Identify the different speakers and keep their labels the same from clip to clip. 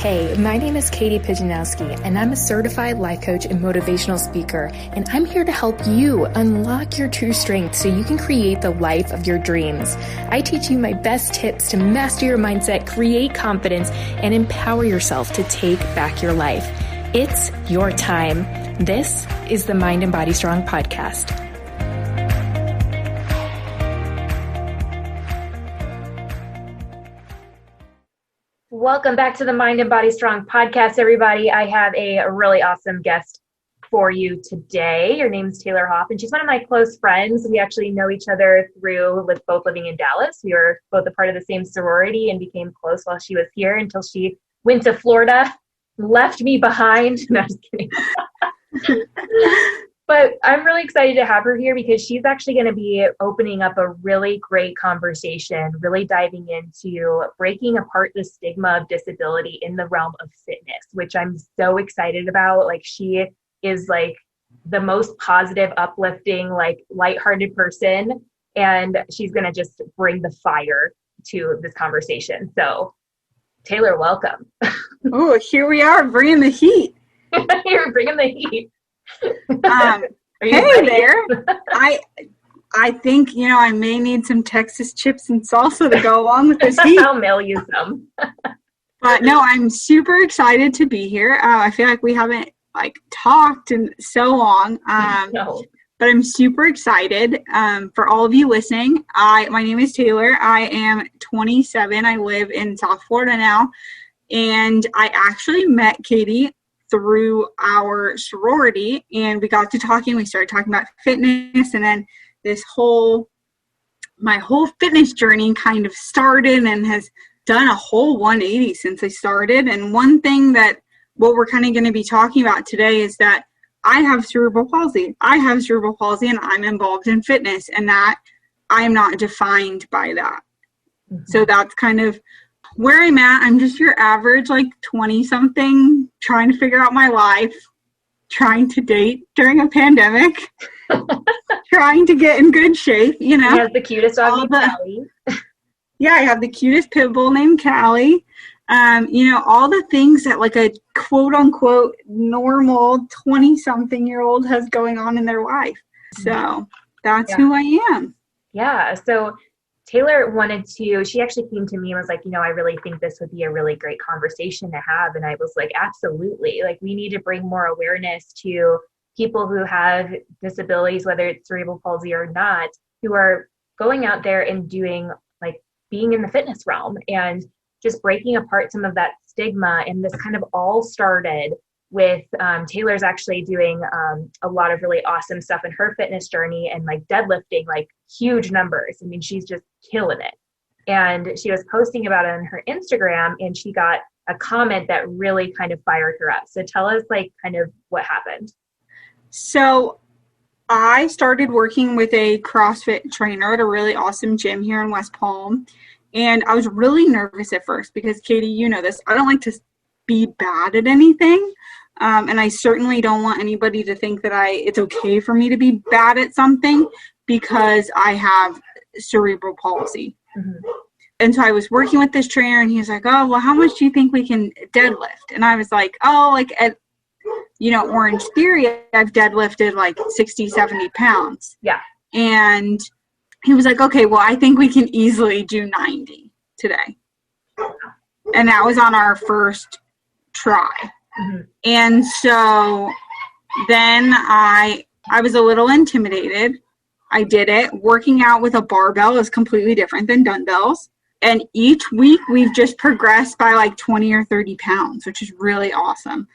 Speaker 1: Hey, my name is Katie Pijanowski, and I'm a certified life coach and motivational speaker, and I'm here to help you unlock your true strength so you can create the life of your dreams. I teach you my best tips to master your mindset, create confidence, and empower yourself to take back your life. It's your time. This is the Mind and Body Strong podcast. Welcome back to the Mind and Body Strong podcast, everybody. I have a really awesome guest for you today. Her name's Taylor Hoff, and she's one of my close friends. We actually know each other through both living in Dallas. We were both a part of the same sorority and became close while she was here until she went to Florida, left me behind. No, I'm just kidding. But I'm really excited to have her here because she's actually going to be opening up a really great conversation, really diving into breaking apart the stigma of disability in the realm of fitness, which I'm so excited about. Like, she is like the most positive, uplifting, like lighthearted person. And she's going to just bring the fire to this conversation. So Taylor, welcome.
Speaker 2: Oh, here we are bringing the heat.
Speaker 1: You're bringing the heat.
Speaker 2: Hey ready? There. I think, I may need some Texas chips and salsa to go along with this heat.
Speaker 1: I'll mail you some.
Speaker 2: But no, I'm super excited to be here. I feel like we haven't talked in so long.
Speaker 1: No.
Speaker 2: But I'm super excited for all of you listening. My name is Taylor. I am 27. I live in South Florida now. And I actually met Katie through our sorority, and we got to talking. We started talking about fitness, and then my whole fitness journey kind of started and has done a whole 180 since I started. And one thing that what we're kind of going to be talking about today is that I have cerebral palsy. And I'm involved in fitness, and that I'm not defined by that. Mm-hmm. So that's kind of where I'm at. I'm just your average 20-something trying to figure out my life, trying to date during a pandemic, trying to get in good shape, You
Speaker 1: have the cutest dog named Callie.
Speaker 2: Yeah, I have the cutest pit bull named Callie. All the things that a quote-unquote normal 20-something-year-old has going on in their life. So that's who I am.
Speaker 1: Yeah, so Taylor she actually came to me and was like, I really think this would be a really great conversation to have. And I was like, absolutely. We need to bring more awareness to people who have disabilities, whether it's cerebral palsy or not, who are going out there and doing being in the fitness realm and just breaking apart some of that stigma. And this kind of all started with Taylor's actually doing a lot of really awesome stuff in her fitness journey and deadlifting huge numbers. I mean, she's just killing it. And she was posting about it on her Instagram, and she got a comment that really kind of fired her up. So tell us kind of what happened.
Speaker 2: So I started working with a CrossFit trainer at a really awesome gym here in West Palm. And I was really nervous at first because, Katie, you know this, I don't like to be bad at anything. And I certainly don't want anybody to think that it's okay for me to be bad at something because I have cerebral palsy. Mm-hmm. And so I was working with this trainer, and he was like, oh, well, how much do you think we can deadlift? And I was like, at Orange Theory, I've deadlifted 60, 70 pounds.
Speaker 1: Yeah.
Speaker 2: And he was like, okay, well, I think we can easily do 90 today. And that was on our first try. Mm-hmm. And so then I was a little intimidated. I did it. Working out with a barbell is completely different than dumbbells. And each week we've just progressed by 20 or 30 pounds, which is really awesome.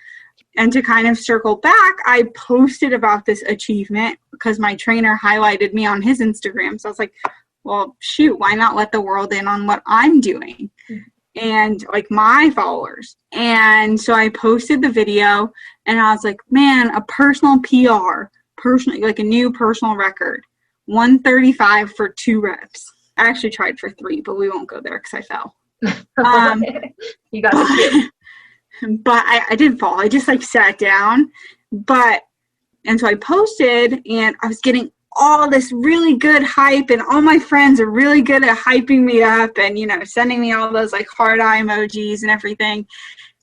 Speaker 2: And to kind of circle back, I posted about this achievement because my trainer highlighted me on his Instagram. So I was like, well, shoot, why not let the world in on what I'm doing? Mm-hmm. And my followers. And so I posted the video, and I was like, man, a personal PR, a new personal record, 135 for 2 reps. I actually tried for 3, but we won't go there because I fell.
Speaker 1: You got the
Speaker 2: But I didn't fall. I just sat down. And so I posted, and I was getting all this really good hype, and all my friends are really good at hyping me up and, sending me all those heart eye emojis and everything.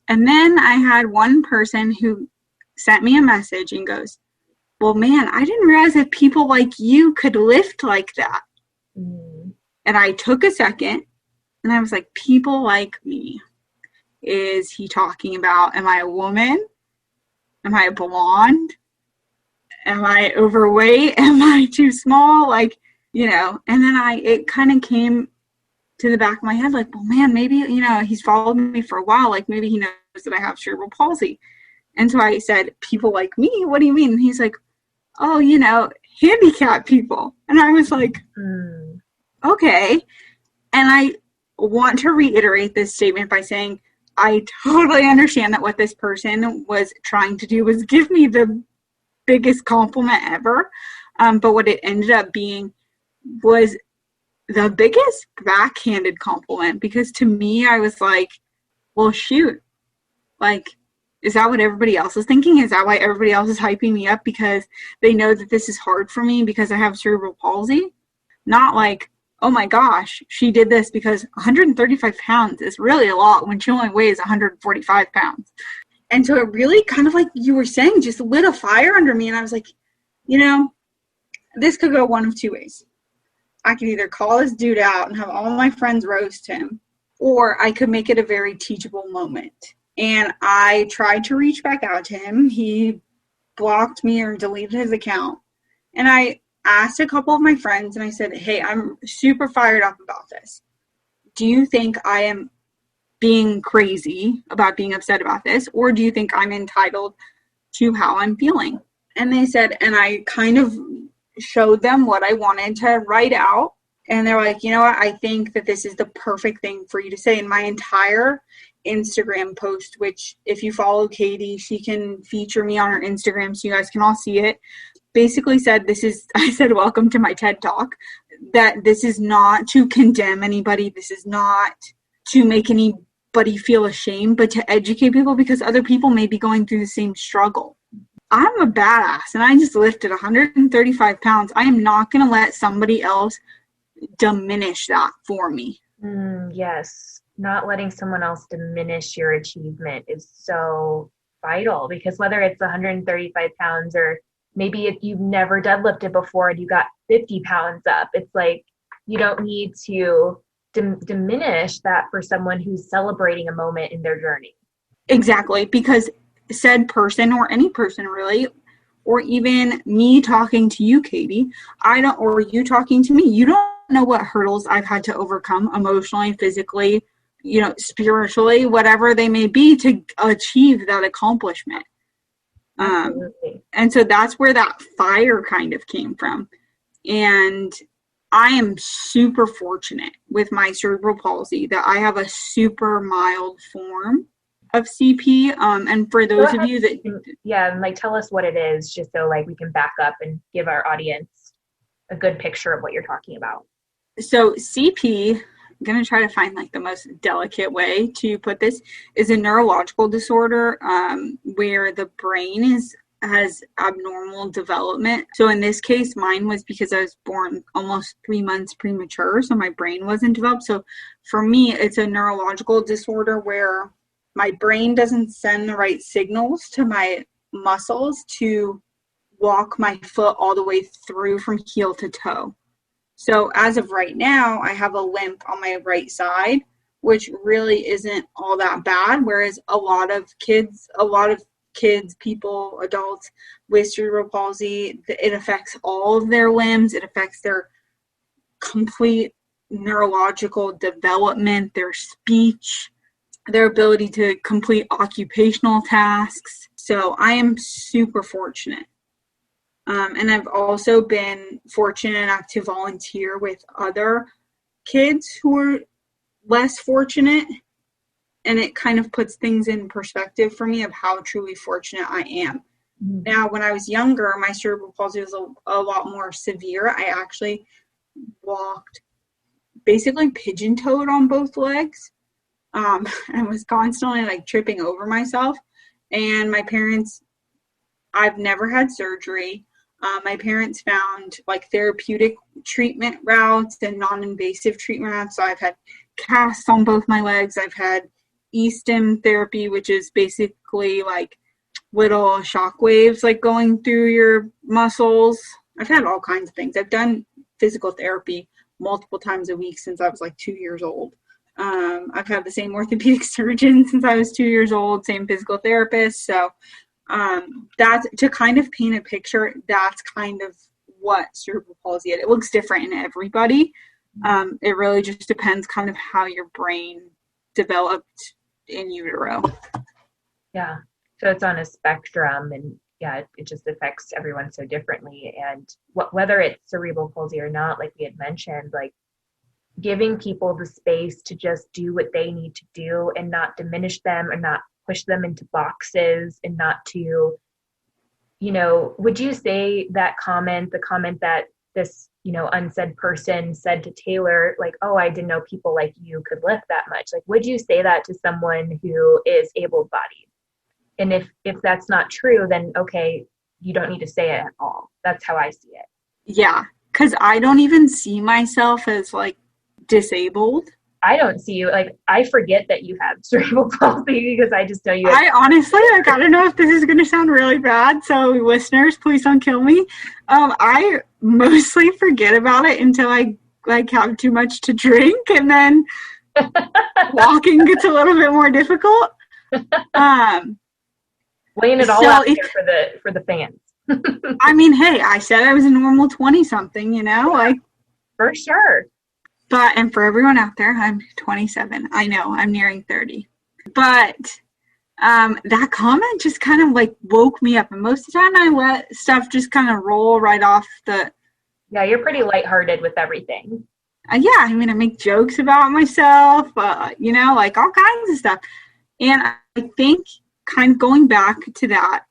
Speaker 2: And then I had one person who sent me a message and goes, well, man, I didn't realize that people like you could lift like that.
Speaker 1: Mm.
Speaker 2: And I took a second and I was like, people like me. Is he talking about, am I a woman? Am I a blonde? Am I overweight? Am I too small? Like, you know, and then it kind of came to the back of my head, like, well, man, maybe, you know, he's followed me for a while. Like, maybe he knows that I have cerebral palsy. And so I said, people like me? What do you mean? And he's like, oh, you know, handicapped people. And I was like, okay. And I want to reiterate this statement by saying, I totally understand that what this person was trying to do was give me the biggest compliment ever. But what it ended up being was the biggest backhanded compliment, because to me, I was like, well, shoot, like, is that what everybody else is thinking? Is that why everybody else is hyping me up because they know that this is hard for me because I have cerebral palsy? Not like, oh my gosh, she did this because 135 pounds is really a lot when she only weighs 145 pounds. And so it really kind of, like you were saying, just lit a fire under me. And I was like, you know, this could go one of two ways. I could either call this dude out and have all my friends roast him, or I could make it a very teachable moment. And I tried to reach back out to him. He blocked me or deleted his account. And I asked a couple of my friends and I said, hey, I'm super fired up about this. Do you think I am being crazy about being upset about this? Or do you think I'm entitled to how I'm feeling? And they said, and I kind of showed them what I wanted to write out. And they're like, you know what? I think that this is the perfect thing for you to say. In my entire Instagram post, which if you follow Katie, she can feature me on her Instagram so you guys can all see it, basically said, I said, welcome to my TED Talk, that this is not to condemn anybody. This is not to make anybody feel ashamed, but to educate people because other people may be going through the same struggle. I'm a badass and I just lifted 135 pounds. I am not going to let somebody else diminish that for me.
Speaker 1: Yes. Not letting someone else diminish your achievement is so vital, because whether it's 135 pounds or maybe if you've never deadlifted before and you got 50 pounds up, it's like you don't need to diminish that for someone who's celebrating a moment in their journey.
Speaker 2: Exactly, because said person, or any person really, or even me talking to you, Katie, or you talking to me, you don't know what hurdles I've had to overcome emotionally, physically, you know, spiritually, whatever they may be, to achieve that accomplishment. And so that's where that fire kind of came from. And I am super fortunate with my cerebral palsy that I have a super mild form of CP. And for those of you that...
Speaker 1: Yeah, like tell us what it is, just so like we can back up and give our audience a good picture of what you're talking about.
Speaker 2: So CP, I'm going to try to find like the most delicate way to put this, is a neurological disorder where the brain has abnormal development. So in this case, mine was because I was born almost 3 months premature, so my brain wasn't developed. So for me, it's a neurological disorder where my brain doesn't send the right signals to my muscles to walk my foot all the way through from heel to toe. So as of right now, I have a limp on my right side, which really isn't all that bad. Whereas a lot of kids, people, adults with cerebral palsy, it affects all of their limbs. It affects their complete neurological development, their speech, their ability to complete occupational tasks. So I am super fortunate. And I've also been fortunate enough to volunteer with other kids who are less fortunate. And it kind of puts things in perspective for me of how truly fortunate I am. Mm-hmm. Now, when I was younger, my cerebral palsy was a lot more severe. I actually walked basically pigeon-toed on both legs. And I was constantly like tripping over myself. And my parents, I've never had surgery. My parents found like therapeutic treatment routes and non-invasive treatment routes. So I've had casts on both my legs. I've had E-stim therapy, which is basically like little shock waves like going through your muscles. I've had all kinds of things. I've done physical therapy multiple times a week since I was like 2 years old. I've had the same orthopedic surgeon since I was 2 years old, same physical therapist. So that's to kind of paint a picture. That's kind of what cerebral palsy is. It looks different in everybody. It really just depends kind of how your brain developed in utero.
Speaker 1: Yeah. So it's on a spectrum, and yeah, it just affects everyone so differently. And whether it's cerebral palsy or not, like we had mentioned, like giving people the space to just do what they need to do and not diminish them and not push them into boxes, and not to, you know, would you say that the comment that this, you know, unsaid person said to Taylor, like, oh, I didn't know people like you could lift that much. Like, would you say that to someone who is able-bodied? And if that's not true, then okay, you don't need to say it at all. That's how I see it.
Speaker 2: Yeah, because I don't even see myself as like disabled.
Speaker 1: I don't see you, like, I forget that you have cerebral palsy because I just know you.
Speaker 2: I honestly, like, I don't know if this is going to sound really bad, so listeners, please don't kill me. I mostly forget about it until I like have too much to drink, and then walking gets a little bit more difficult.
Speaker 1: Laying it all out there for the fans.
Speaker 2: I mean, hey, I said I was a normal 20-something, you know, like.
Speaker 1: For sure.
Speaker 2: But, and for everyone out there, I'm 27. I know, I'm nearing 30. But that comment just kind of like woke me up. And most of the time I let stuff just kind of roll right off the.
Speaker 1: Yeah, you're pretty lighthearted with everything.
Speaker 2: Yeah, I mean, I make jokes about myself, you know, like all kinds of stuff. And I think kind of going back to that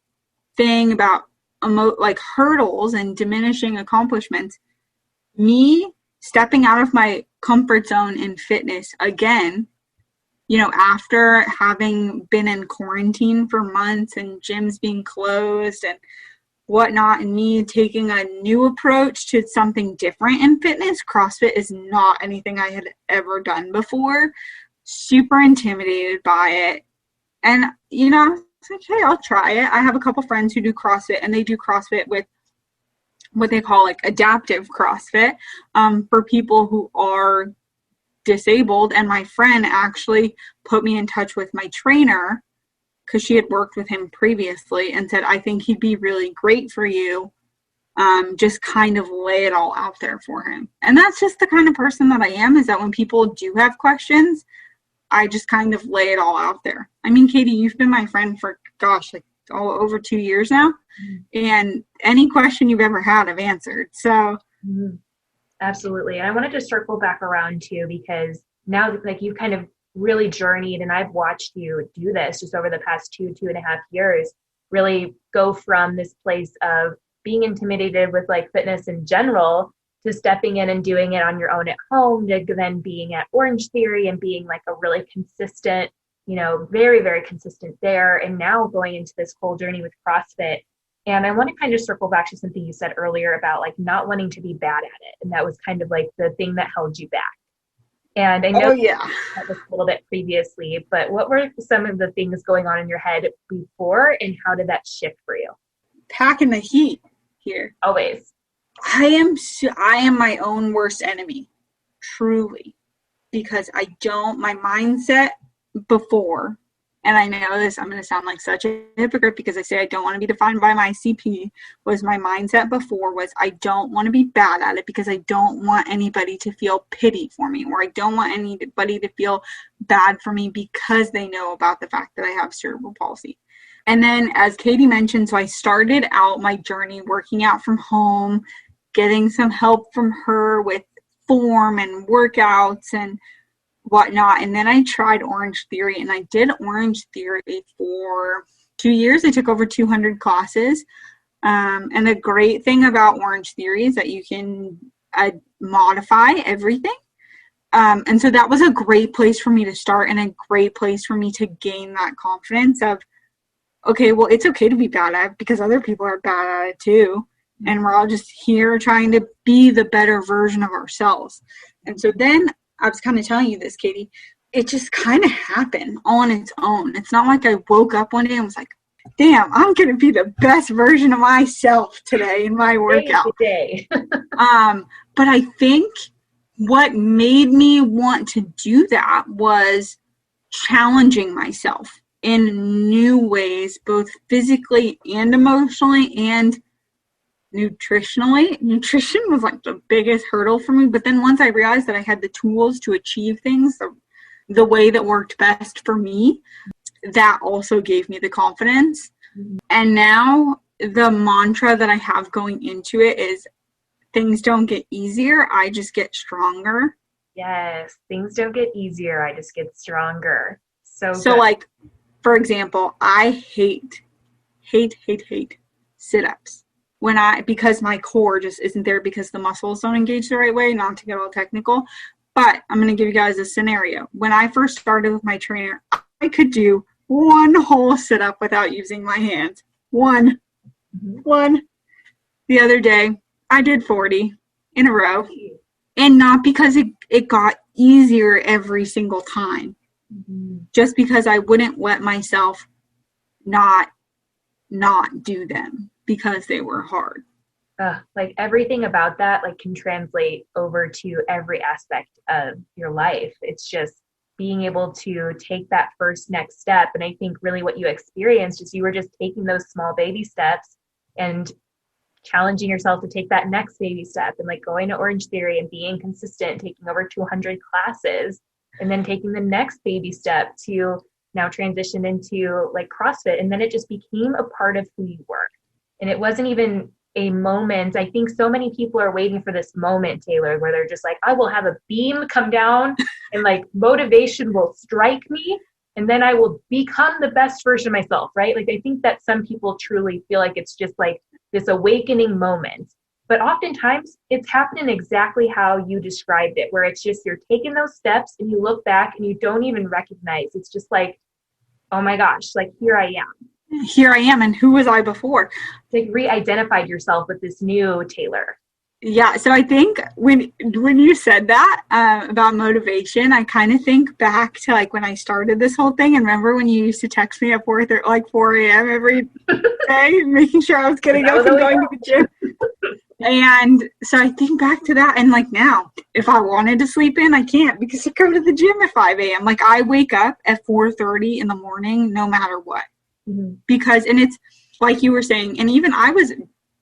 Speaker 2: thing about like hurdles and diminishing accomplishments, me stepping out of my comfort zone in fitness again, you know, after having been in quarantine for months and gyms being closed and whatnot, and me taking a new approach to something different in fitness. CrossFit is not anything I had ever done before. Super intimidated by it. And, you know, it's like, hey, I'll try it. I have a couple friends who do CrossFit, and they do CrossFit with what they call like adaptive CrossFit for people who are disabled. And my friend actually put me in touch with my trainer because she had worked with him previously and said, I think he'd be really great for you. Just kind of lay it all out there for him. And that's just the kind of person that I am, is that when people do have questions, I just kind of lay it all out there. I mean, Katie, you've been my friend for, like over 2 years now. Mm-hmm. And any question you've ever had, I've answered. So.
Speaker 1: Mm-hmm. Absolutely. And I wanted to circle back around too, because now like you've kind of really journeyed, and I've watched you do this just over the past 2.5 years, really go from this place of being intimidated with like fitness in general to stepping in and doing it on your own at home, to then being at Orange Theory and being like a really consistent, you know, very, very consistent there. And now going into this whole journey with CrossFit. And I want to kind of circle back to something you said earlier about like not wanting to be bad at it. And that was kind of like the thing that held you back. And I know that was a little bit previously, but what were some of the things going on in your head before, and how did that shift for you?
Speaker 2: Packing the heat here.
Speaker 1: Always.
Speaker 2: I am my own worst enemy, truly, because my mindset before, and I know this, I'm going to sound like such a hypocrite because I say I don't want to be defined by my CP, was my mindset before was I don't want to be bad at it because I don't want anybody to feel pity for me, or I don't want anybody to feel bad for me because they know about the fact that I have cerebral palsy. And then, as Katie mentioned, so I started out my journey working out from home, getting some help from her with form and workouts and whatnot. And then I tried Orange Theory, and I did Orange Theory for 2 years. I took over 200 classes. And the great thing about Orange Theory is that you can modify everything. And so that was a great place for me to start, and a great place for me to gain that confidence of, okay, well, it's okay to be bad at it because other people are bad at it too. And we're all just here trying to be the better version of ourselves. And so then I was kind of telling you this, Katie, it just kind of happened on its own. It's not like I woke up one day and was like, damn, I'm going to be the best version of myself today in my workout.
Speaker 1: Day.
Speaker 2: But I think what made me want to do that was challenging myself in new ways, both physically and emotionally and nutritionally. Nutrition was like the biggest hurdle for me. But then once I realized that I had the tools to achieve things the way that worked best for me, that also gave me the confidence. Mm-hmm. And now the mantra that I have going into it is things don't get easier, I just get stronger.
Speaker 1: Yes, things don't get easier, I just get stronger. So
Speaker 2: good. Like, for example, I hate sit-ups because my core just isn't there because the muscles don't engage the right way, not to get all technical. But I'm going to give you guys a scenario. When I first started with my trainer, I could do one whole sit-up without using my hands. One. The other day, I did 40 in a row. And not because it got easier every single time. Mm-hmm. Just because I wouldn't let myself not do them because they were hard.
Speaker 1: Like everything about that like can translate over to every aspect of your life. It's just being able to take that first next step. And I think really what you experienced is you were just taking those small baby steps and challenging yourself to take that next baby step, and like going to Orange Theory and being consistent, taking over 200 classes, and then taking the next baby step to now transition into like CrossFit. And then it just became a part of who you were. And it wasn't even a moment. I think so many people are waiting for this moment, Taylor, where they're just like, I will have a beam come down and like motivation will strike me, and then I will become the best version of myself, right? Like I think that some people truly feel like it's just like this awakening moment. But oftentimes it's happening exactly how you described it, where it's just you're taking those steps and you look back and you don't even recognize. It's just like, oh my gosh, like here I am.
Speaker 2: And who was I before?
Speaker 1: Like re-identified yourself with this new Taylor.
Speaker 2: Yeah, so I think when you said that about motivation, I kind of think back to like when I started this whole thing. And remember when you used to text me at 4 a.m. every day, making sure I was getting up and going to the gym. And so I think back to that, and like now, if I wanted to sleep in, I can't because I go to the gym at 5 a.m. Like I wake up at 4:30 in the morning, no matter what, because, and it's like you were saying, and even I was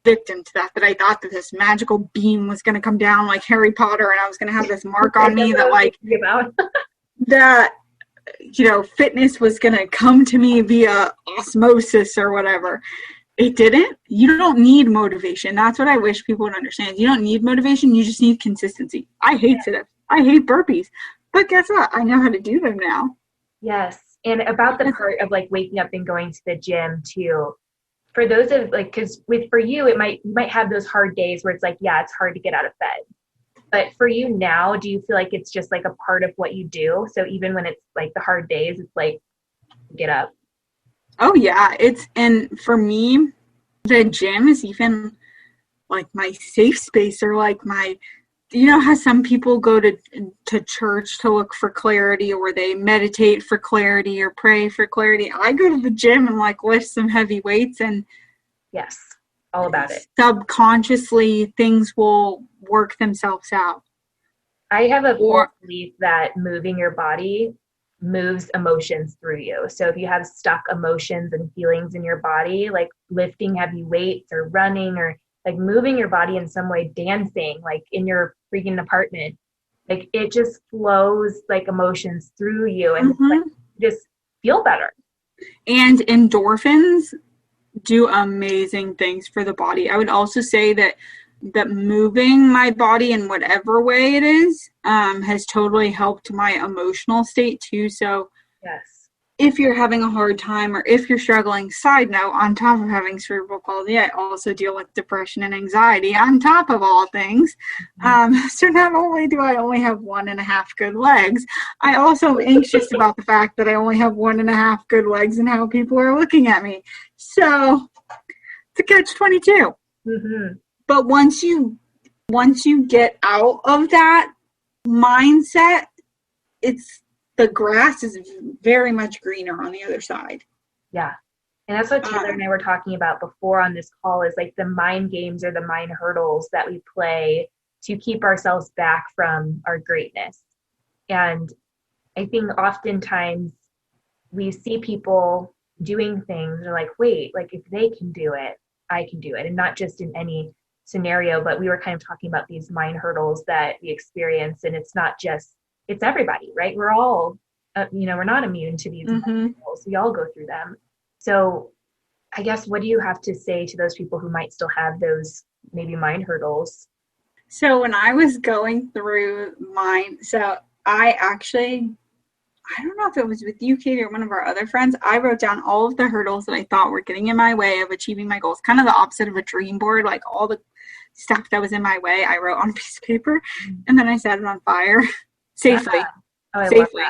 Speaker 2: victim to that I thought that this magical beam was going to come down like Harry Potter, and I was going to have this mark on me that like that, you know, fitness was going to come to me via osmosis or whatever. It didn't. You don't need motivation. That's what I wish people would understand. You don't need motivation. You just need consistency. I hate sit-ups. I hate burpees. But guess what? I know how to do them now.
Speaker 1: Yes. And about the part of like waking up and going to the gym too, for those of like, because for you, you might have those hard days where it's like, yeah, it's hard to get out of bed. But for you now, do you feel like it's just like a part of what you do? So even when it's like the hard days, it's like, get up.
Speaker 2: Oh yeah. And for me, the gym is even like my safe space, or like my, you know how some people go to church to look for clarity, or they meditate for clarity or pray for clarity. I go to the gym and like lift some heavy weights, and
Speaker 1: yes, all about it.
Speaker 2: Subconsciously things will work themselves out.
Speaker 1: I have a belief that moving your body moves emotions through you. So if you have stuck emotions and feelings in your body, like lifting heavy weights or running or like moving your body in some way, dancing, like in your freaking apartment, like it just flows like emotions through you, and like, just feel better.
Speaker 2: And endorphins do amazing things for the body. I would also say that moving my body in whatever way it is has totally helped my emotional state too. So
Speaker 1: yes,
Speaker 2: if you're having a hard time, or if you're struggling, side note, on top of having cerebral palsy, I also deal with depression and anxiety on top of all things. So not only do I only have 1.5 good legs, I also am anxious about the fact that I only have 1.5 good legs and how people are looking at me. So it's a catch-22. But once you get out of that mindset, it's the grass is very much greener on the other side.
Speaker 1: Yeah. And that's what Taylor and I were talking about before on this call, is like the mind games or the mind hurdles that we play to keep ourselves back from our greatness. And I think oftentimes we see people doing things, they're like, wait, like if they can do it, I can do it. And not just in any scenario, but we were kind of talking about these mind hurdles that we experience. And it's not just, it's everybody, right? We're all, we're not immune to these mind hurdles. We all go through them. So I guess, what do you have to say to those people who might still have those maybe mind hurdles?
Speaker 2: So when I was going through mine, so I don't know if it was with you, Katie, or one of our other friends, I wrote down all of the hurdles that I thought were getting in my way of achieving my goals. Kind of the opposite of a dream board, like all the stuff that was in my way, I wrote on a piece of paper, and then I set it on fire safely. Safely.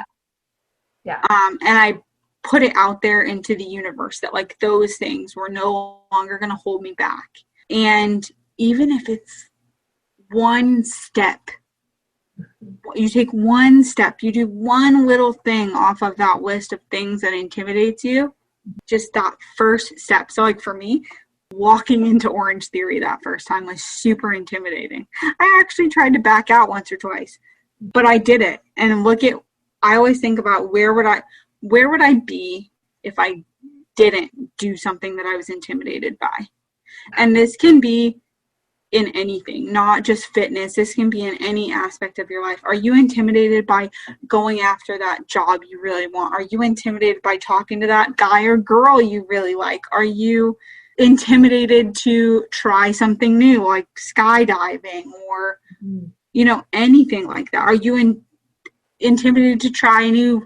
Speaker 1: Yeah.
Speaker 2: And I put it out there into the universe that like those things were no longer going to hold me back. And even if it's one step, you take one step, you do one little thing off of that list of things that intimidates you, just that first step. So like for me, walking into Orange Theory that first time was super intimidating. I actually tried to back out once or twice, but I did it. And I always think about where would I be if I didn't do something that I was intimidated by? And this can be in anything, not just fitness. This can be in any aspect of your life. Are you intimidated by going after that job you really want? Are you intimidated by talking to that guy or girl you really like? Are you intimidated to try something new like skydiving or, anything like that? Are you intimidated to try a new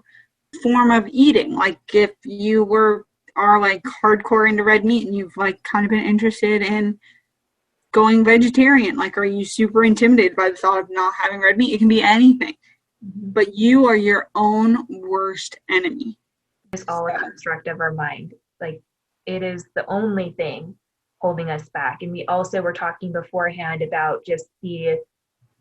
Speaker 2: form of eating? Like if you are like hardcore into red meat and you've like kind of been interested in going vegetarian, like are you super intimidated by the thought of not having red meat? It can be anything, but you are your own worst enemy.
Speaker 1: It's all a construct of our mind. Like it is the only thing holding us back. And we also were talking beforehand about just the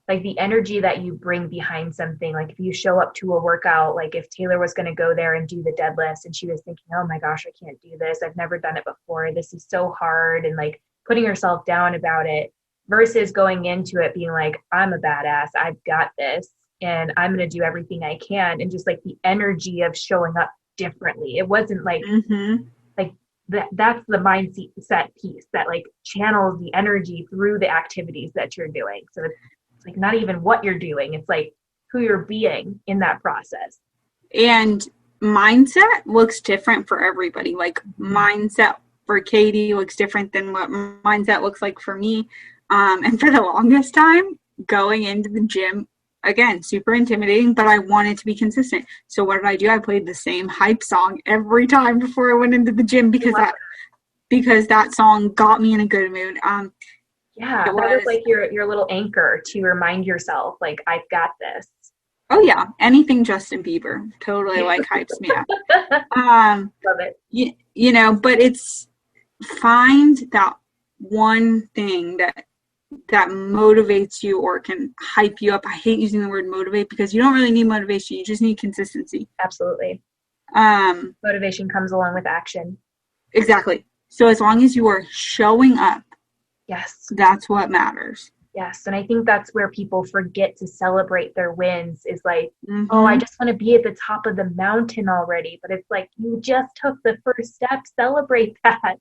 Speaker 1: energy that you bring behind something. Like if you show up to a workout, like if Taylor was going to go there and do the deadlifts and she was thinking, oh my gosh, I can't do this. I've never done it before. This is so hard. And like putting herself down about it versus going into it being like, I'm a badass. I've got this and I'm going to do everything I can. And just like the energy of showing up differently. It wasn't like, that's the mindset piece that like channels the energy through the activities that you're doing. So it's like not even what you're doing. It's like who you're being in that process.
Speaker 2: And mindset looks different for everybody. Like mindset for Katie looks different than what mindset looks like for me. And for the longest time, going into the gym, again, super intimidating, but I wanted to be consistent. So what did I do? I played the same hype song every time before I went into the gym because that song got me in a good mood.
Speaker 1: Yeah, that was like your little anchor to remind yourself, like, I've got this.
Speaker 2: Oh yeah, anything Justin Bieber totally like hypes me up.
Speaker 1: Love it.
Speaker 2: But it's find that one thing that motivates you or can hype you up. I hate using the word motivate because you don't really need motivation. You just need consistency.
Speaker 1: Absolutely. Motivation comes along with action.
Speaker 2: Exactly. So as long as you are showing up,
Speaker 1: yes,
Speaker 2: that's what matters.
Speaker 1: Yes. And I think that's where people forget to celebrate their wins is like, oh, I just want to be at the top of the mountain already. But it's like, you just took the first step. Celebrate that.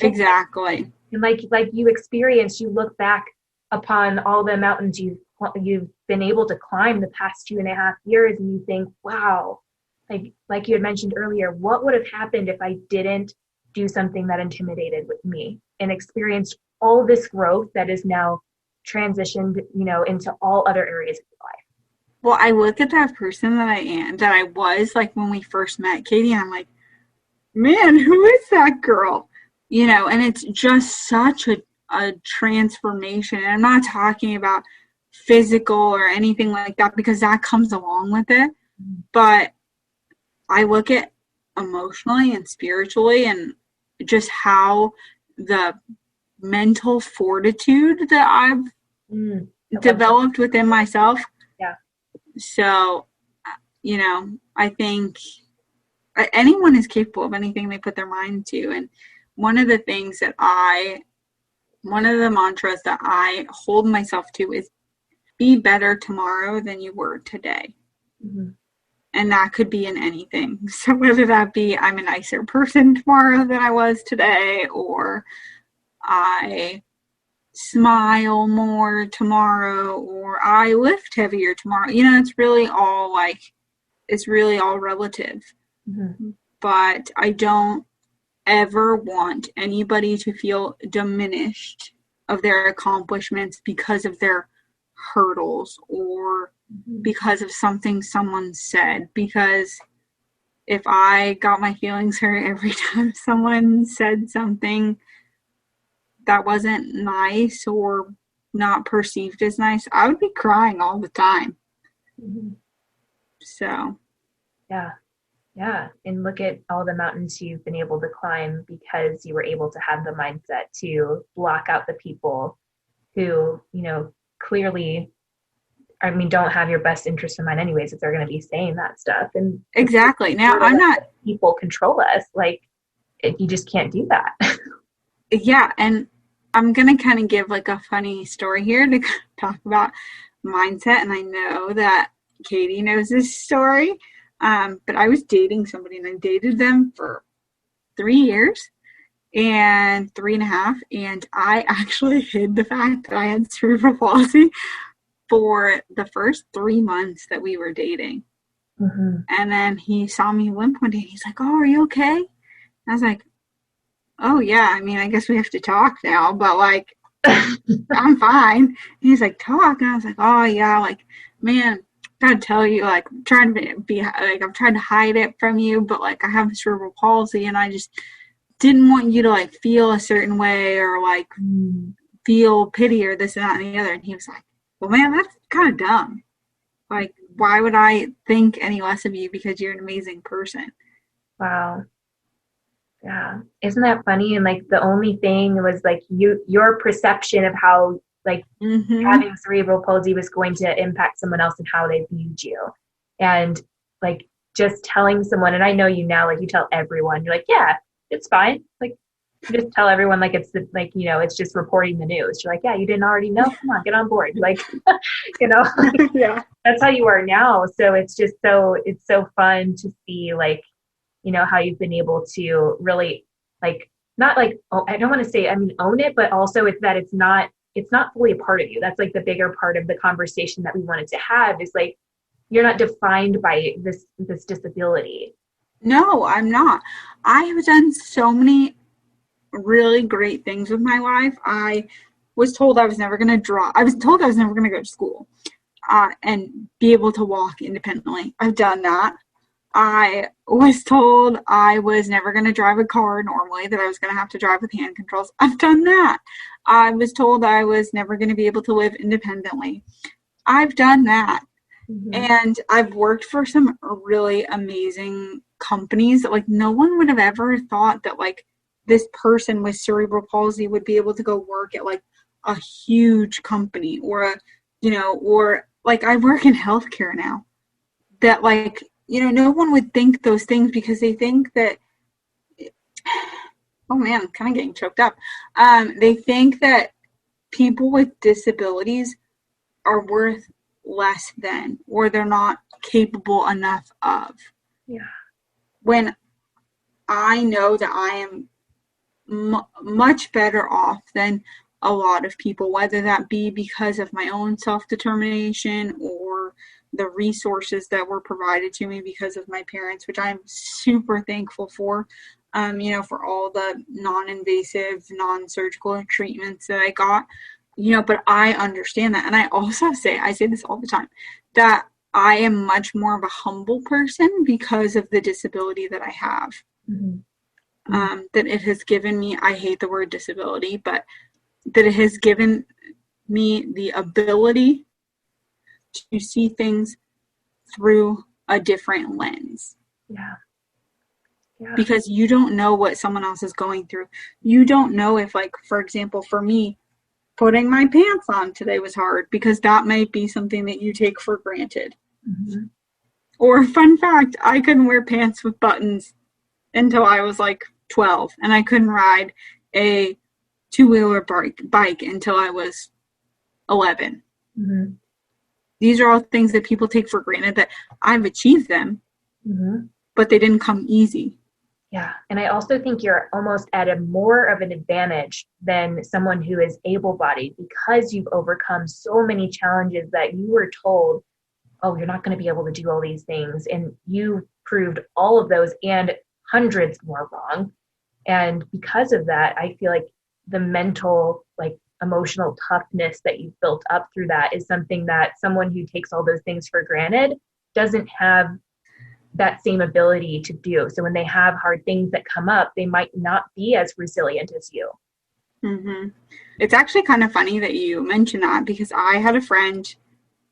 Speaker 2: Exactly.
Speaker 1: And like you experienced, you look back upon all the mountains you've been able to climb the past 2.5 years and you think, wow, like you had mentioned earlier, what would have happened if I didn't do something that intimidated with me and experienced all this growth that is now transitioned, into all other areas of your life.
Speaker 2: Well, I look at that person that I was like when we first met, Katie, and I'm like, man, who is that girl? And it's just such a transformation. And I'm not talking about physical or anything like that because that comes along with it. But I look at emotionally and spiritually and just how the mental fortitude that I've developed within myself.
Speaker 1: Yeah.
Speaker 2: So I think anyone is capable of anything they put their mind to. And one of the mantras that I hold myself to is be better tomorrow than you were today.
Speaker 1: Mm-hmm.
Speaker 2: And that could be in anything. So whether that be I'm a nicer person tomorrow than I was today, or I smile more tomorrow, or I lift heavier tomorrow. It's really all relative.
Speaker 1: Mm-hmm.
Speaker 2: But I don't ever want anybody to feel diminished of their accomplishments because of their hurdles or because of something someone said. Because if I got my feelings hurt every time someone said something that wasn't nice or not perceived as nice, I would be crying all the time.
Speaker 1: Mm-hmm.
Speaker 2: So
Speaker 1: yeah, and look at all the mountains you've been able to climb because you were able to have the mindset to block out the people who clearly don't have your best interest in mind anyways if they're going to be saying that stuff. And
Speaker 2: exactly. Now I'm not
Speaker 1: people control us, you just can't do that.
Speaker 2: Yeah, and I'm going to kind of give a funny story here to talk about mindset, and I know that Katie knows this story, but I was dating somebody, and I dated them for 3 years and 3.5, and I actually hid the fact that I had cerebral palsy for the first 3 months that we were dating.
Speaker 1: Mm-hmm.
Speaker 2: And then he saw me limp one day, and he's like, "Oh, are you okay?" And I was like, "Oh yeah, I guess we have to talk now, but I'm fine." And he's like, "Talk?" And I was like, "Oh yeah, man, gotta tell you, I'm trying to hide it from you, but I have cerebral palsy, and I just didn't want you to feel a certain way or feel pity or this and that and the other." And he was like, "Well, man, that's kind of dumb. Why would I think any less of you because you're an amazing person?"
Speaker 1: Wow. Yeah. Isn't that funny? And the only thing was your perception of how
Speaker 2: mm-hmm.
Speaker 1: having cerebral palsy was going to impact someone else and how they viewed you. And just telling someone, and I know you now, you tell everyone, you're like, "Yeah, it's fine." You just tell everyone it's just reporting the news. You're like, "Yeah, you didn't already know? Come on, get on board."
Speaker 2: Yeah.
Speaker 1: That's how you are now. So it's just it's so fun to see how you've been able to really not I don't want to say, own it, but also it's not fully a part of you. That's the bigger part of the conversation that we wanted to have is you're not defined by this disability.
Speaker 2: No, I'm not. I have done so many really great things with my life. I was told I was never going to draw. I was told I was never going to go to school and be able to walk independently. I've done that. I was told I was never going to drive a car normally, that I was going to have to drive with hand controls. I've done that. I was told I was never going to be able to live independently. I've done that. Mm-hmm. And I've worked for some really amazing companies that no one would have ever thought that this person with cerebral palsy would be able to go work at a huge company or I work in healthcare now, that no one would think those things because they think that, oh man, I'm kind of getting choked up. They think that people with disabilities are worth less than, or they're not capable enough of.
Speaker 1: Yeah.
Speaker 2: When I know that I am much better off than a lot of people, whether that be because of my own self-determination or the resources that were provided to me because of my parents, which I'm super thankful for, for all the non-invasive, non-surgical treatments that I got, but I understand that. And I also I say this all the time, that I am much more of a humble person because of the disability that I have. Mm-hmm. That it has given me, I hate the word disability, but that it has given me the ability to see things through a different lens.
Speaker 1: Yeah.
Speaker 2: Because you don't know what someone else is going through. You don't know if, for example, for me, putting my pants on today was hard because that might be something that you take for granted.
Speaker 1: Mm-hmm.
Speaker 2: Or fun fact, I couldn't wear pants with buttons until I was like 12, and I couldn't ride a two-wheeler bike until I was 11.
Speaker 1: Mm-hmm.
Speaker 2: These are all things that people take for granted that I've achieved them,
Speaker 1: Mm-hmm.
Speaker 2: but they didn't come easy.
Speaker 1: Yeah. And I also think you're almost at a more of an advantage than someone who is able-bodied because you've overcome so many challenges that you were told, oh, you're not going to be able to do all these things. And you proved all of those and hundreds more wrong. And because of that, I feel like the mental, like emotional toughness that you've built up through that is something that someone who takes all those things for granted doesn't have that same ability to do. So when they have hard things that come up, they might not be as resilient as you.
Speaker 2: Mm-hmm. It's actually kind of funny that you mentioned that because I had a friend,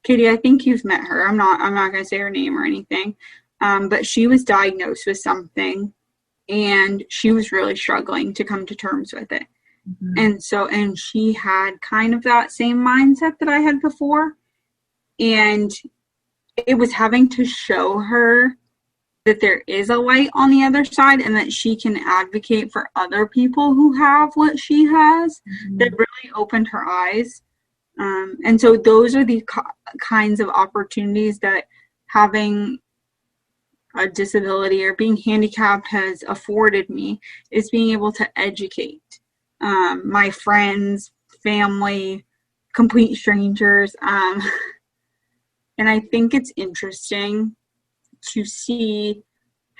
Speaker 2: Katie, I think you've met her. I'm not going to say her name or anything. But she was diagnosed with something and she was really struggling to come to terms with it. Mm-hmm. And she had kind of that same mindset that I had before. And it was having to show her that there is a light on the other side and that she can advocate for other people who have what she has. Mm-hmm. That really opened her eyes. And so those are the kinds of opportunities that having a disability or being handicapped has afforded me, is being able to educate my friends, family, complete strangers. And I think it's interesting to see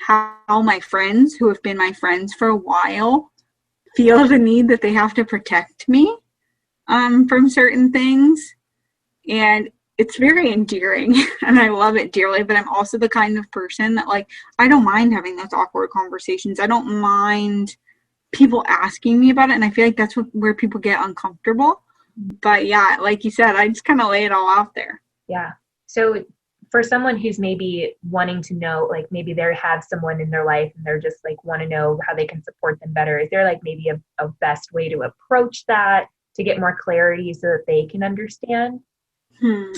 Speaker 2: how my friends who have been my friends for a while feel the need that they have to protect me from certain things. And it's very endearing and I love it dearly, but I'm also the kind of person that, like, I don't mind having those awkward conversations. I don't mind people asking me about it. And I feel like that's where people get uncomfortable. But yeah, like you said, I just kind of lay it all out there.
Speaker 1: Yeah. So for someone who's maybe wanting to know, like maybe they have someone in their life and they're just like want to know how they can support them better, is there like maybe a best way to approach that to get more clarity so that they can understand?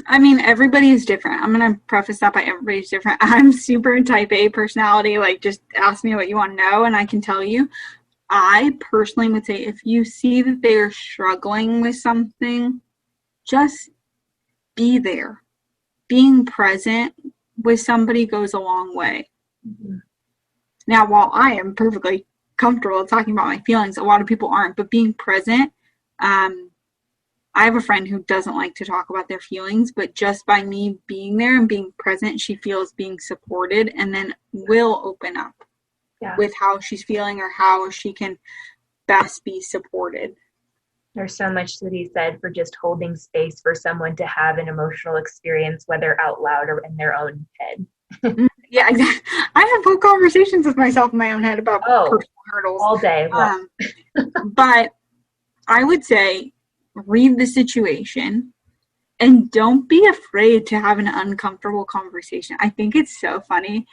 Speaker 2: I mean, everybody is different. I'm going to preface that by everybody's different. I'm super type A personality. Like, just ask me what you want to know and I can tell you. I personally would say if you see that they are struggling with something, just be there. Being present with somebody goes a long way. Mm-hmm. Now, while I am perfectly comfortable talking about my feelings, a lot of people aren't, but being present, I have a friend who doesn't like to talk about their feelings, but just by me being there and being present, she feels being supported and then will open up with how she's feeling or how she can best be supported.
Speaker 1: There's so much to be said for just holding space for someone to have an emotional experience, whether out loud or in their own head.
Speaker 2: Yeah, exactly. I have full conversations with myself in my own head about personal hurdles.
Speaker 1: All day.
Speaker 2: But I would say read the situation and don't be afraid to have an uncomfortable conversation. I think it's so funny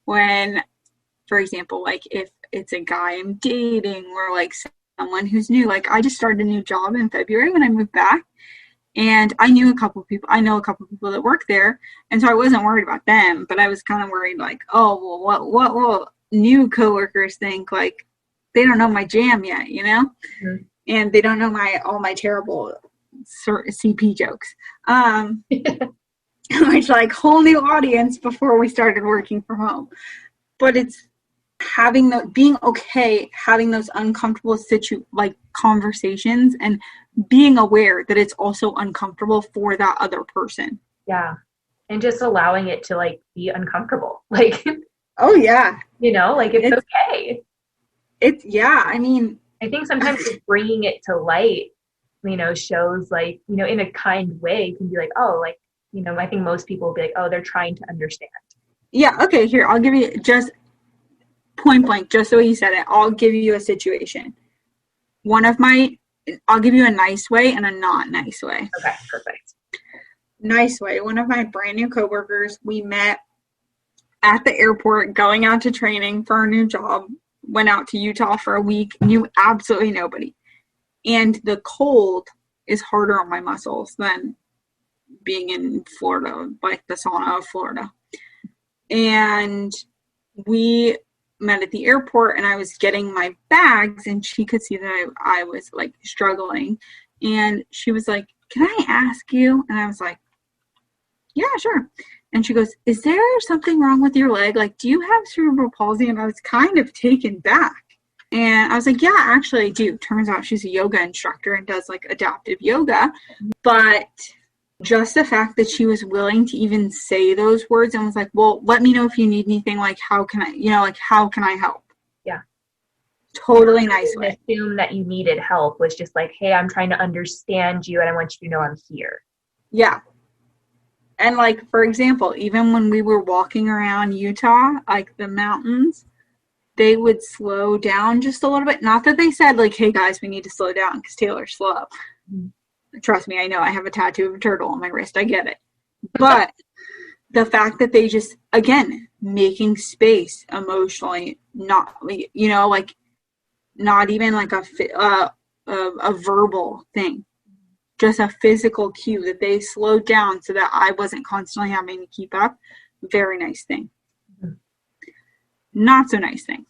Speaker 2: when, for example, like if it's a guy I'm dating or like someone who's new. Like, I just started a new job in February when I moved back, and I know a couple people that work there, and so I wasn't worried about them, but I was kind of worried, like, oh, well, what will new coworkers think? Like, they don't know my jam yet, you know? Mm-hmm. And they don't know all my terrible CP jokes. Which, like, whole new audience before we started working from home. But it's being okay having those uncomfortable conversations and being aware that it's also uncomfortable for that other person.
Speaker 1: Yeah. And just allowing it to like be uncomfortable. Like,
Speaker 2: oh yeah.
Speaker 1: You know, like it's okay.
Speaker 2: I mean,
Speaker 1: I think sometimes just bringing it to light, you know, shows like, you know, in a kind way can be like, oh, like, you know, I think most people will be like, oh, they're trying to understand.
Speaker 2: Yeah. Okay. Here, I'll give you just point blank, just the way you said it. I'll give you a situation. I'll give you a nice way and a not nice way.
Speaker 1: Okay, perfect.
Speaker 2: Nice way. One of my brand new coworkers, we met at the airport going out to training for our new job, went out to Utah for a week, knew absolutely nobody. And the cold is harder on my muscles than being in Florida, like the sauna of Florida. And we met at the airport, and I was getting my bags, and she could see that I was like struggling. And she was like, "Can I ask you?" And I was like, "Yeah, sure." And she goes, "Is there something wrong with your leg? Like, do you have cerebral palsy?" And I was kind of taken back. And I was like, "Yeah, actually I do." Turns out she's a yoga instructor and does like adaptive yoga. But just the fact that she was willing to even say those words and was like, "Well, let me know if you need anything. Like, how can I help?"
Speaker 1: Yeah.
Speaker 2: Totally nice way.
Speaker 1: Assume that you needed help, was just like, "Hey, I'm trying to understand you and I want you to know I'm here."
Speaker 2: Yeah. And like, for example, even when we were walking around Utah, like the mountains, they would slow down just a little bit. Not that they said like, "Hey guys, we need to slow down," because Taylor's slow. Mm-hmm. Trust me, I know. I have a tattoo of a turtle on my wrist. I get it. But the fact that they just, again, making space emotionally, not, like not even like a verbal thing. Just a physical cue that they slowed down so that I wasn't constantly having to keep up. Very nice thing. Mm-hmm. Not so nice thing.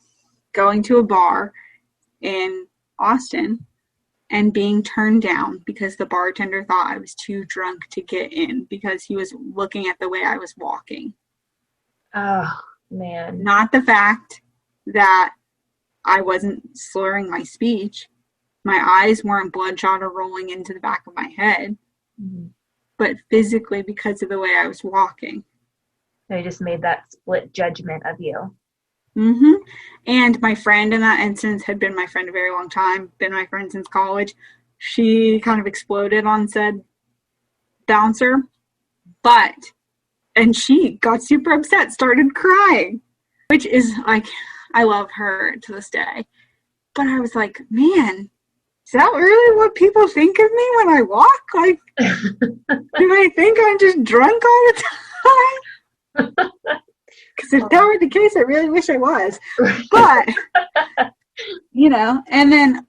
Speaker 2: Going to a bar in Austin and being turned down because the bartender thought I was too drunk to get in because he was looking at the way I was walking.
Speaker 1: Oh, man.
Speaker 2: Not the fact that I wasn't slurring my speech. My eyes weren't bloodshot or rolling into the back of my head, mm-hmm. but physically because of the way I was walking.
Speaker 1: They just made that split judgment of you.
Speaker 2: Mm-hmm. And my friend in that instance had been my friend a very long time, been my friend since college. She kind of exploded on said bouncer, and she got super upset, started crying, which is like, I love her to this day. But I was like, man, is that really what people think of me when I walk? Like, do they think I'm just drunk all the time? Because if that were the case, I really wish I was. But, and then,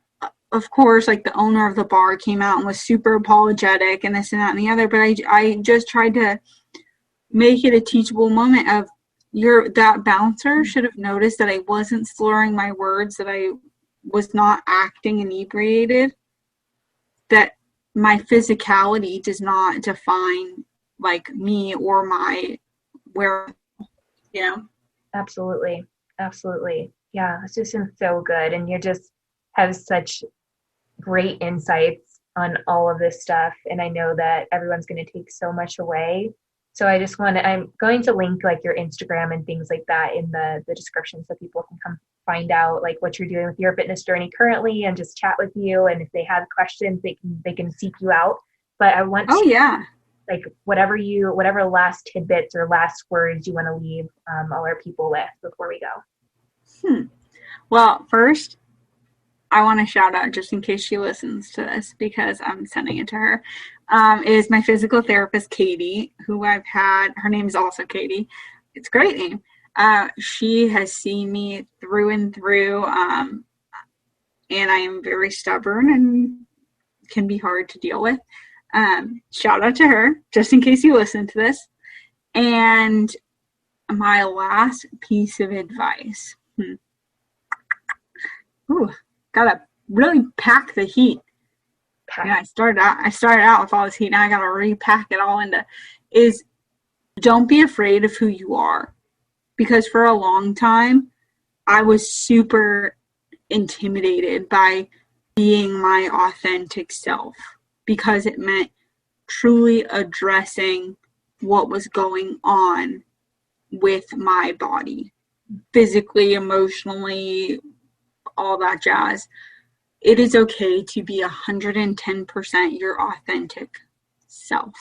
Speaker 2: of course, like the owner of the bar came out and was super apologetic and this and that and the other. But I just tried to make it a teachable moment of that bouncer should have noticed that I wasn't slurring my words, that I was not acting inebriated, that my physicality does not define like me or my where,
Speaker 1: Absolutely. Yeah, it's just been so good, and you just have such great insights on all of this stuff, and I know that everyone's going to take so much away. So I'm going to link like your Instagram and things like that in the description so people can come find out like what you're doing with your fitness journey currently and just chat with you. And if they have questions, they can seek you out. But I want like whatever last tidbits or last words you want to leave all our people with before we go.
Speaker 2: Well, first, I want to shout out, just in case she listens to this, because I'm sending it to her, is my physical therapist, Katie, who I've had. Her name is also Katie. It's a great name. She has seen me through and through, and I am very stubborn and can be hard to deal with. Shout out to her, just in case you listen to this. And my last piece of advice. Gotta really pack the heat. Yeah, I started out with all this heat. Now I gotta repack it all is don't be afraid of who you are. Because for a long time, I was super intimidated by being my authentic self, because it meant truly addressing what was going on with my body, physically, emotionally, all that jazz. It is okay to be 110% your authentic self.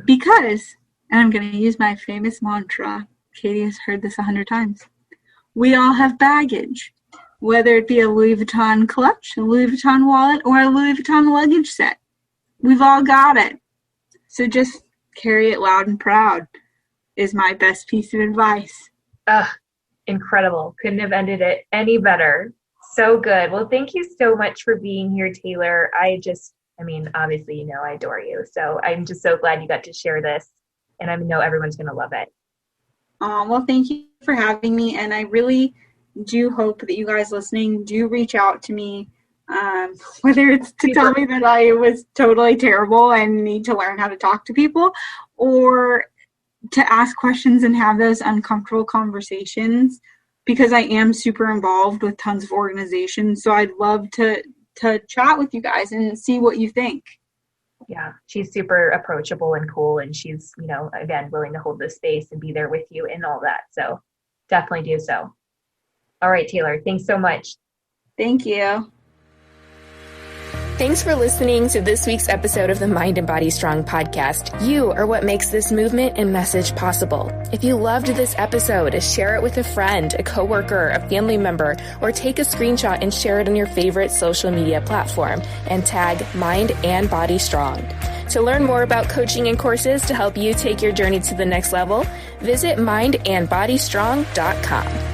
Speaker 2: Because, and I'm going to use my famous mantra, Katie has heard this 100 times, we all have baggage, whether it be a Louis Vuitton clutch, a Louis Vuitton wallet, or a Louis Vuitton luggage set. We've all got it. So just carry it loud and proud is my best piece of advice.
Speaker 1: Incredible. Couldn't have ended it any better. So good. Well, thank you so much for being here, Taylor. I just I mean, obviously, you know, I adore you. So I'm just so glad you got to share this, and I know everyone's going to love it.
Speaker 2: Well, thank you for having me. And I really do hope that you guys listening do reach out to me, whether it's to tell me that I was totally terrible and need to learn how to talk to people, or to ask questions and have those uncomfortable conversations, because I am super involved with tons of organizations. So I'd love to chat with you guys and see what you think.
Speaker 1: Yeah, she's super approachable and cool, and she's, you know, again, willing to hold this space and be there with you and all that. So definitely do so. All right, Taylor, thanks so much.
Speaker 2: Thank you.
Speaker 3: Thanks for listening to this week's episode of the Mind and Body Strong podcast. You are what makes this movement and message possible. If you loved this episode, share it with a friend, a coworker, a family member, or take a screenshot and share it on your favorite social media platform and tag Mind and Body Strong. To learn more about coaching and courses to help you take your journey to the next level, visit mindandbodystrong.com.